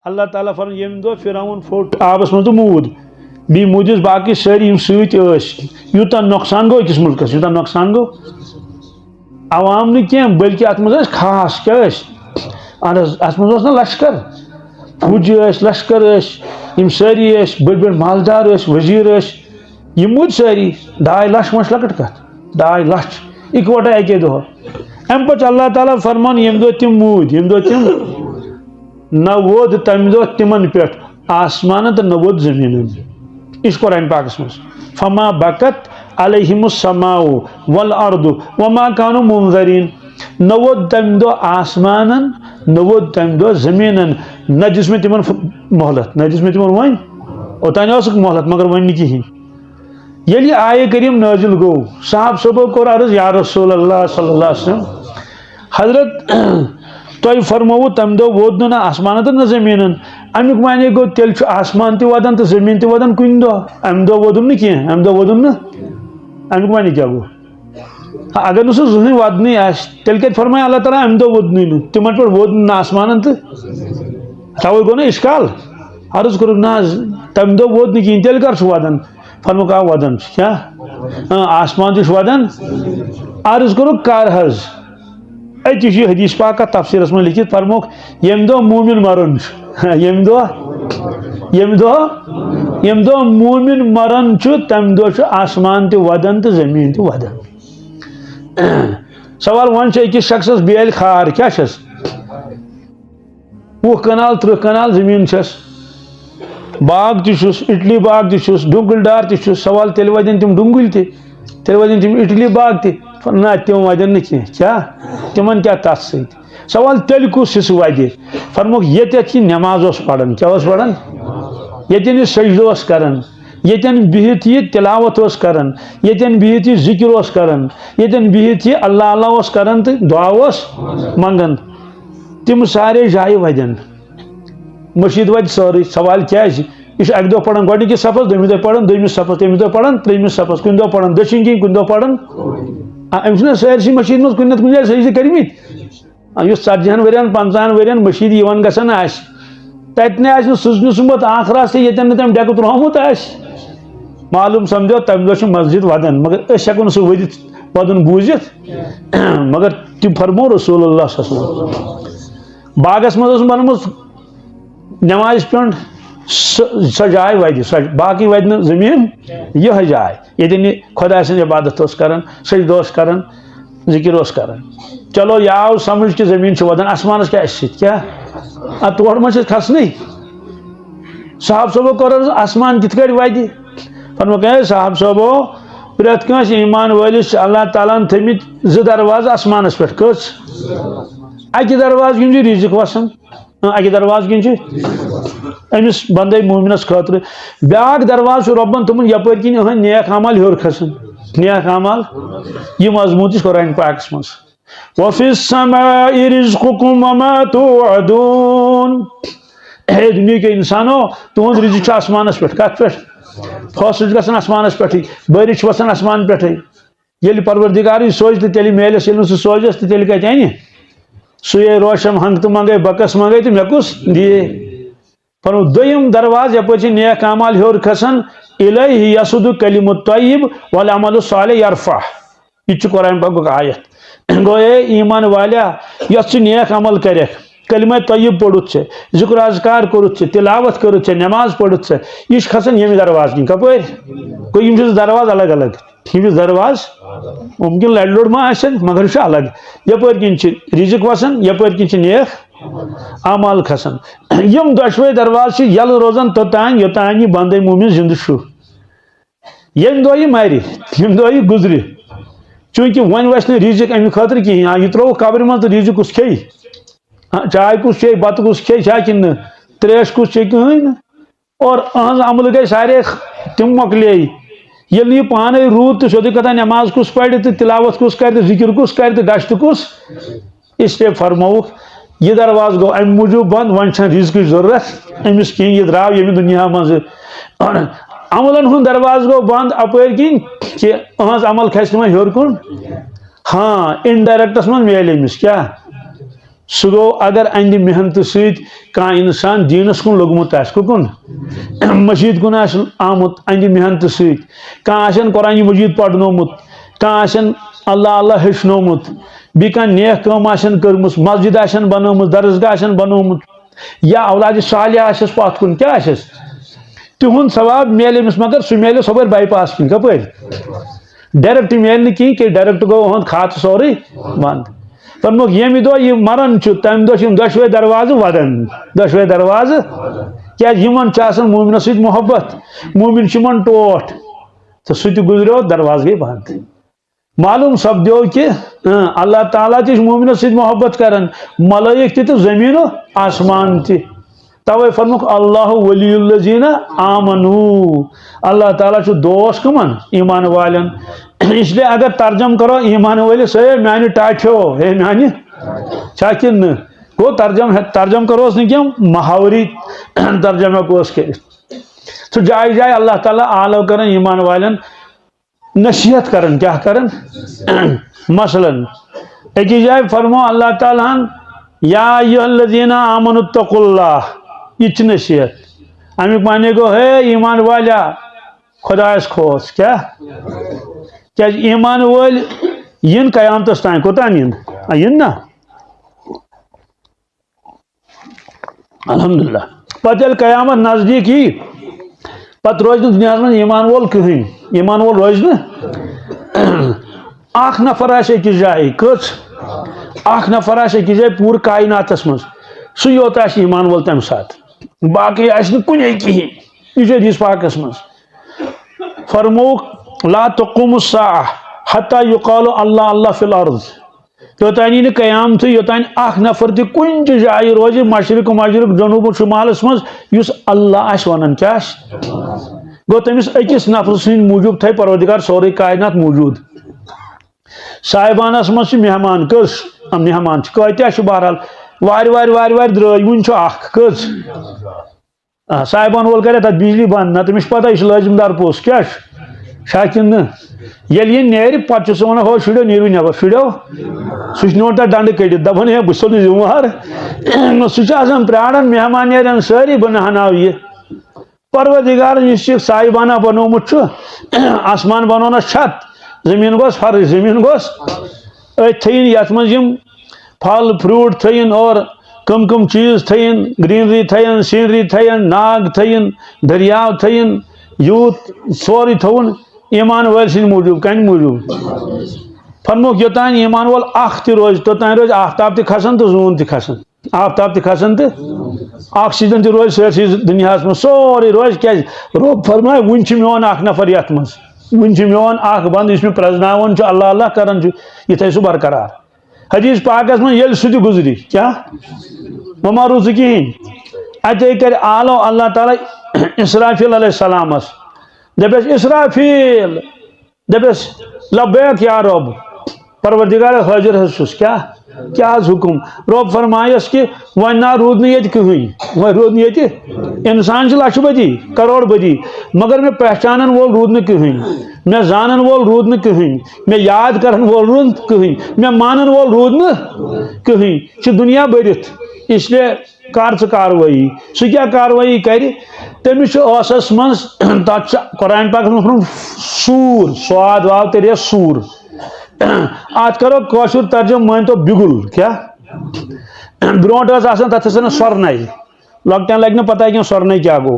اللہ تعالیٰ فرمان یم دو فرعون پھوٹ آبس من تو مود بی مودس باقی ساری یم ست یوتہ نقصان گو أکس ملکس یوتہ نقصان گو عوام نہ کی بلکہ ات مز خاص کیا ات مز نا لشکر فوج لشکر یم ساری بڑ بڑ مالدار وزیر یم مود ساری 2.5 لچھ مش لکٹ کت 2.5 لچھ اکوٹہ اکے دہ ام پہ اللہ تعالیٰ فرمان یم دہ تم مود یم دہ تم نہ وود تمہ دہ تمن پہ آسمان تو نہ وود زمین اس قرآن پاکس مز فما بکت علیہم السماء والارض وما كانوا منذرین نہ وود تمہ دہ آسمان نہ وود تمہ دہ زمین نہ دس میں تمن مہلت نہ دس میں تمن ون اوتان ٲسٕکھ مہلت مگر ون نہ کہین ییٚلہِ آیے کریم نازل گو صاحب صبح کوٚر عرض یا رسول اللہ صلی اللہ علیہ وسلم حضرت تۄہہِ فرمووُ تمہِ دۄہ ووت نہ آسمان تہٕ نہ زمیٖن امیُک معنی گوٚو تیٚلہِ چھُ آسمان تہِ واتان تہٕ زمیٖن تہِ واتان کُنہِ دۄہ امہِ دۄہ ووتُم نہٕ کینٛہہ امہِ دۄہ ووتُم نہٕ امیُک معنی کیٛاہ گوٚو اگر نہٕ سُہ زٕہٕنۍ واتنٕے آسہِ تیٚلہِ کتہِ فرمایہِ اللہ تعالیٰ امہِ دۄہ ووتنٕے نہٕ تِمن پٮ۪ٹھ ووت نہٕ آسمانن تہٕ توے گوٚو نہ اِشکال عرض کوٚرُکھ نہ حظ تمہِ دۄہ ووت نہٕ کِہیٖنۍ تیٚلہِ کر چھُ واتان فرموک آ ودان کیا آسمان تہ ودان عرض کوٚرُکھ کر حظ اتی چھ حدیث پاک تفسیرس میں لکھت فرموک یم دہ مومن مرن یم دہ مومن مرن تم دہ آسمان تہ ودان تو زمین تہ ودان سوال ون أکس شخصس بیل خار کیا چھس 20 کنال 30 کنال زمین چھس باغ تس اٹلی باغ تس ڈونگل دار تس سوال تیل ودن تم ڈونگل تیل ودن تم اٹلی باغ تہ نہ تم ودن نہ کیا تمن کیا تر ست سوال تیل کس حصہ ودِ فرموک یتھ یہ نماز پڑھان کیا پڑھان یتن سجدہ کران یتن بہت یہ تلاوت کران یتن بہت یہ ذکر کران یتن بہت یہ اللہ اللہ کران تو دعا منگان تم سارے جائیں ودن مشید وت سوری سوال کیا یہ اک دہ پڑھان گۄڈنِکِس صفس دوٚیمہِ دۄہ پڑھان دوٚیمِس صفس تٔمِس دۄہ پڑھان ترٛیٚیمِس صفس کُنہِ دۄہ پڑھان دٔچھِنۍ کِنۍ کُنہِ دۄہ پڑھان أمۍ چھُنہ سٲرسٕے مشیٖد منٛز کُنہِ نتہٕ کُنہِ جایہِ سجدٕ کٔرمٕتۍ یُس 40 ؤرین 50 ؤرین مشیٖد یِوان گژھان آسہِ تتہِ آسہِ نہٕ سٕژنہِ سُمبت آنکھ راستہٕ ییٚتٮ۪ن نہٕ تٔمۍ ڈٮ۪کہٕ ترٛوومُت آسہِ معلوم سمجھو تمہِ دۄہ چھِ مسجد ودان مگر أسۍ ہٮ۪کو نہٕ سُہ ؤدِتھ ودُن بوٗزِتھ مگر تہِ فرمو رسول اللہ صلی اللہ علیہ وسلم باغس منٛز ٲس بنٲومٕژ نماز پٮ۪نٛڈ سۄ جاے وتہِ باقٕے وتہِ نہٕ زٔمیٖن یِہے جاے ییٚتٮ۪ن یہِ خۄداے سٕنٛز عبادت اوس کران سجدٕ اوس کران ذکر اوس کران چلو یہ آو سمجھ کہ زمین چھِ ودان آسمانس کیٛاہ اَسہِ سۭتۍ کیٛاہ تور ما چھِ کھسنٕے صاحب صٲبو کوٚر عرض آسمان کِتھ کٲٹھۍ واتہِ فرموک ہے صاحب صٲبو پرٛٮ۪تھ کٲنٛسہِ ایٖمان وٲلِس چھِ اللہ تعالیٰ ہن تھٲیمٕتۍ 2 دروازٕ آسمانس پٮ۪ٹھ کٔژ اکہِ دروازٕ کِنۍ چھُ رِزق وسان اکہِ دروازٕ کِنۍ چھُ أمِس بندے مومنس خٲطرٕ بیٛاکھ دروازٕ چھُ رۄبن تھوٚمُت یپٲرۍ کِنۍ یِہنٛدۍ نیک عمل ہیوٚر کھسان نیک عمل یہ مضموٗن تہِ چھُ قرآن پاکس منٛز وفی السماء رزقكم وما توعدون اے دنیا کے انسانو تہنٛد رزق چھُ آسمانس پٮ۪ٹھ کتھ پٮ۪ٹھ فٲصلہٕ چھُ گژھان آسمانس پٮ۪ٹھٕے بٲرِش چھِ وسان آسمان پٮ۪ٹھٕے ییٚلہِ پروردگارٕے سوزِ تہٕ تیٚلہِ میلٮ۪س ییٚلہِ نہٕ سُہ سوزٮ۪س تہٕ تیٚلہِ کتہِ انہِ سُے روشن ہنگ تہٕ منگے بکس منگے تہٕ مےٚ کُس دِیے فرمو دوٚیِم دروازٕ یپٲرۍ چھِ نیک عمل ہیوٚر کھسان الیہ یسعد الکلم الطیب والعمل الصالح یرفع یہ چھُ قرآن پاکُک آیت گو اے ایمان والیا یۄس ژٕ نیک عمل کریکھ کلمہ طیب پوٚرُتھ ژےٚ ذکر اذکار کوٚرُتھ ژےٚ تلاوت کٔرٕتھ ژےٚ نماز پٔرِتھ ژےٚ یہِ چھُ کھسان ییٚمہِ دروازٕ کِنۍ کپٲرۍ گوٚو یِم چھِ 2 دروازٕ الگ الگ یِم چھِ دروازٕ ممکن لڑِ لوٚڑ ما آسن مگر یہِ چھُ الگ یپٲرۍ کِنۍ چھِ رزق وسان یپٲرۍ کِنۍ چھِ نیک عمل کھسان یِم دۄشوے دروازٕ چھِ یلہٕ روزان توٚتانۍ یوٚتانۍ یہِ بندے مومن زندٕ چھُ ییٚمہِ دۄہ یہِ مرِ ییٚمہِ دۄہ یہِ گُزرِ چوٗنٛکہِ وۄنۍ وسہِ نہٕ رزق امہِ خٲطرٕ کِہیٖنۍ یہِ ترٛووُکھ قبرِ منٛز تہٕ رزق کُس کھیٚیہِ چاے کُس چیٚیہِ بتہٕ کُس کھیٚیہِ چھا کِنہٕ نہٕ تریش کُس چیٚیہِ کٕہٕنۍ نہٕ اور أہنٛز عملہٕ گٔے سارے تِم مۄکلے ییٚلہِ نہٕ یہِ پانے روٗد تہٕ سیوٚدُے کتھا نماز کُس پرِ تہٕ تلاوت کُس کرِ تہٕ ذکر کُس کرِ تہٕ گژھِ تہٕ کُس اسلیے فرمووُکھ یہ دروازٕ گوٚو امہِ موٗجوٗب بنٛد وۄنۍ چھنہٕ رزقٕچ ضروٗرت أمِس کِہیٖنۍ یہِ درٛاو ییٚمہِ دُنیا منٛزٕ عملن ہُنٛد دروازٕ گوٚو بنٛد اپٲرۍ کِنۍ کہِ أہنٛز عمل کھسہِ نہٕ وۄنۍ ہیوٚر کُن ہاں انڈایریکٹس منٛز میلہِ أمِس کیٛاہ سہ گو اگر اہند محنت ست کان انسان دینس کن لوگمت کن مسجد کن آمت اہند محنت ست کان قرآن مجید پرنومت کان اللہ اللہ ہچنومت بی کان نیک کام کرمس مسجد بنومت درسگاہ بنومت یا اولاد صالح آسس پات کن کیا آسس تہند ثواب میلے امس مگر سہ میلے صبر بائی پاس کن کپر ڈائریکٹ میل نی کہ ڈائریکٹ گو اہد کھات سوری بند فرموک یمی دو یہ مرن تمہ دہ دشوے دروازہ ودن دشوے دروازہ کیا مومن ست محبت مومن چمن ٹوٹ تو سہ گزریو دروازہ گئی بند معلوم سپدو کہ اللہ تعالیٰ تہ مومن ست محبت کران ملائک تہ زمین و آسمان تہ توے فرموک اللہ ولی الذین آمنو اللہ تعالیٰ دوست کمن ایمان والن اس لیے اگر ترجم کرو ایمان والس ہے میانہ ٹاٹھو ہے میانہ چھا کن گو ترجم کروس نا محاوری ترجمہ کوس کر تو جائے جائے اللہ تعالیٰ آلو کرن ایمان والن نصیحت کرن کیا کرن مثلا ایک جائے فرمو اللہ تعالیٰ یا ایھا الذین آمنوا اتقوا اللہ یہ نصیحت امیک معنی گو ہے ایمان والا خدایس کھوس کیا ایمان ول ین قیامتس تین کوتان ین نا الحمدللہ پتہ یل قیامت نزدیک یہ پتہ روز دنیا من ایمان وول کہین ایمان وول روز اخ نفر أکس جائے کچھ اخ نفر أکس جائے پور کائناتس مز سہ یوت ایمان وول تمہ سات باقی کنے کہین یہ حدیث پاکس مز فرموک لا تقوم الساعة حتى يقال اللہ اللہ فی الارض یوتانی نی قیامت یوتانی اخ نفر تہ کن جائے روز مشرق مغرب جنوب شمالس مز یس اللہ ونان کیا گو تمس أکس نفر سند موجود تھے پروردگار سوری کائنات موجود صاحبانس مز مہمان کس مہمان کتیا بہرحال وار درٲے ون اخ کس صاحبان وول کرے تک بجلی بند نہ تمس پتہ یہ لازم دار پوس کیا شاکن یل یہ نیر پتہ سہ ونان ہو شڑو نیرو نبر شڑو سہ نوٹ تک ڈنڈ کڑت دپان ہے بہ چھس ذمہ وار سہ پراران مہمان نیرن ساری بہ نہناو یہ پروردگار اس صاحبانہ بنومت آسمان بنونس چھت زمین گوس فرش زمین گوس تھین یت مز پھل فروٹ تھین اور کم چیز تھین گرینری تھین سینری تھین ناگ تھین دریاو تھین یوت سوری تھون ایمان وال سن موجود کن موجود فرموک یوتان ایمان وال اخ تہ روز توتان روز آفتاب تہ کھسان تو زون تہ کھسان آفتاب تہ کھسان تو آکسیجن تہ روز سٲرسٕے دنیاہس مز سورُے روز کیازِ رب فرمائے ون چھ میون اخ نفر یتھ مز ون چھ میون اخ بند یس مے پرزناون چھ اللہ اللہ کران چھ یہ تھے سہ برقرار حدیث پاکس من یل سہ تہ گزری کیا وما روز کہین اتے کر آلو اللہ تعالی اسرافیل علیہ السلام دپس اسرافیل دپس لبیک یا رب پروردگار حاضر حس کیا حکم رب فرمایس کہ ون نا رود نیت کہیں وہ رود نیت انسان چھ لچھ بدی کروڑ بدی مگر میں پہچانن وول رود نہ کہیں میں زانن وول رود نہ کہیں میں یاد کرن وول رود کہیں میں مانن وول رود نہ کہیں چھ دنیا برت اس لیے کار ثہ کاروائی سہ کیا کاروائی کر تمس اوسس من تک قرآن پاک سور سواد واو تیرے سور آج کرو کوشر ترجم مان تو بگل کیا برونٹ تک سورنائی لکٹن لگ نا پتہ کہ سورنائی کیا گو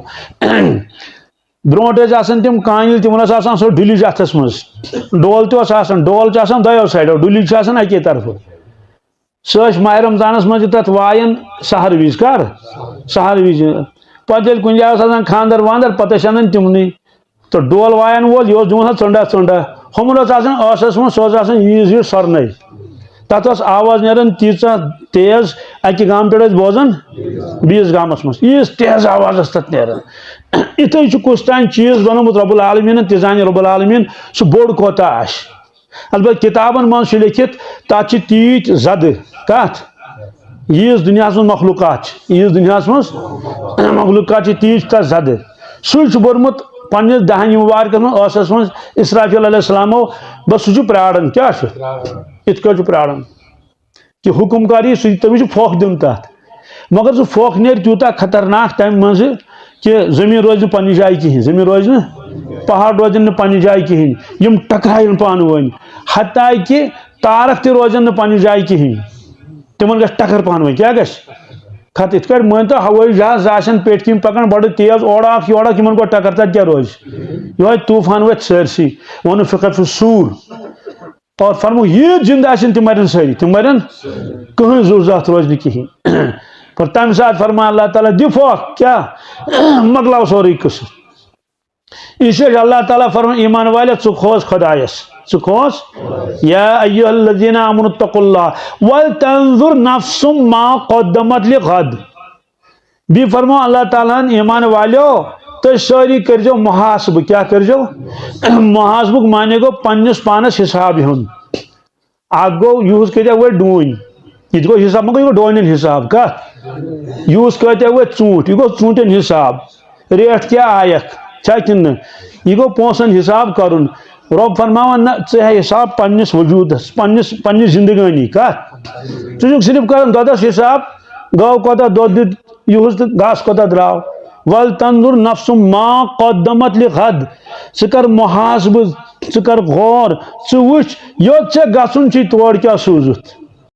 برونٹ تم کانل تمن سو ڈلج اتس مز ڈول تہ ڈول دو سائڈو ڈلج اکی طرف سہ ماہ رمضانس مز تر وائن سحر وز کر سحر وز پتہ یل کن جائے خاندر واندر پتہ انان تمنی تو ڈول وائن وول یہ دن ژنڈا ہمن ٲسس من سہ یٖژ یٖژ سورنائی تت آواز نیران تیژہ تیز اکہ گام پہ بوزان بیس گامس مز یٖژ تیز آواز تت نیران اتھے کس تان چیز بنومت رب العالمین تہ زانہ رب العالمین سہ بوڑ کوتاہ آسہ البتہ کتابن من لکھت تت تیت زد کت یٖژ دنیا من مخلوقات یٖژ دنیا من مخلوقات تیت تت زد سہ بورمت پنس دہنہ مبارکس من ٲسس من اسرافیل علیہ السلامو بس سہ پراران کیا ات پہ پراران کہ حکم کاری تمہیں پھوک دن تر مگر سہ پھوک نیر تیوتا خطرناک تمہ مز کہ زمین روز پنہ جائے کہین زمین روز پہاڑ روزن پنہ جائے کہین یم ٹکرائن پان ون حتیٰ کہ تارک تہ روزن پنہ جائے کہین تمن گھس ٹکر پان ون کیا گھس خط ات کر مان تو ہوٲیی جہاز آسن پیٹ کن پکان بڑ تیز اوڑاک یوڑاک یمن گو ٹکر تک کیا روز یہ طوفان وت سرسی ون فکر سور اور فرمو یہ زندہ آسن تم مرن ساری تم مرن کہیں زو ذات روز نہ کہین پر تمہ سات فرما اللہ تعالیٰ دی پھوک کیا مکلاو سوری قصہ اس اللہ تعالیٰ فرما ایمان والے ث کھوز خدایس ث کھوز یا ایھا الذین آمنوا اتقوا اللہ ولتنظر نفس ما قدمت لغد بھی فرما اللہ تعالیٰ ایمان والو تو ساری کرجو محاسب کیا کرجو محاسبک مانے گو پنس پانس حساب ہن اگ گو یوز کرتے وہ ڈون یہ گو حساب مگر یہ ڈونن حساب کت یوز کرتے وہ ژوٗنٛٹھ یہ گو ژوٗنٛٹھن حساب ریٹ کیا آیک چھا کن یہ گو پونسن حساب کرن رب فرماوان نہ ژٕ حساب پنس وجودس پنس زندگانی کت ژٕ صرف کران دودس حساب گو کوتاہ دود دیت یوز تو گاس کوتاہ دراو ولتنظر نفس ما قدمت لغد ژٕ کر محاسبہ ژٕ کر غور ژٕ وچھ یوت ژےٚ گژھُن چھی تور کیا سوٗزُتھ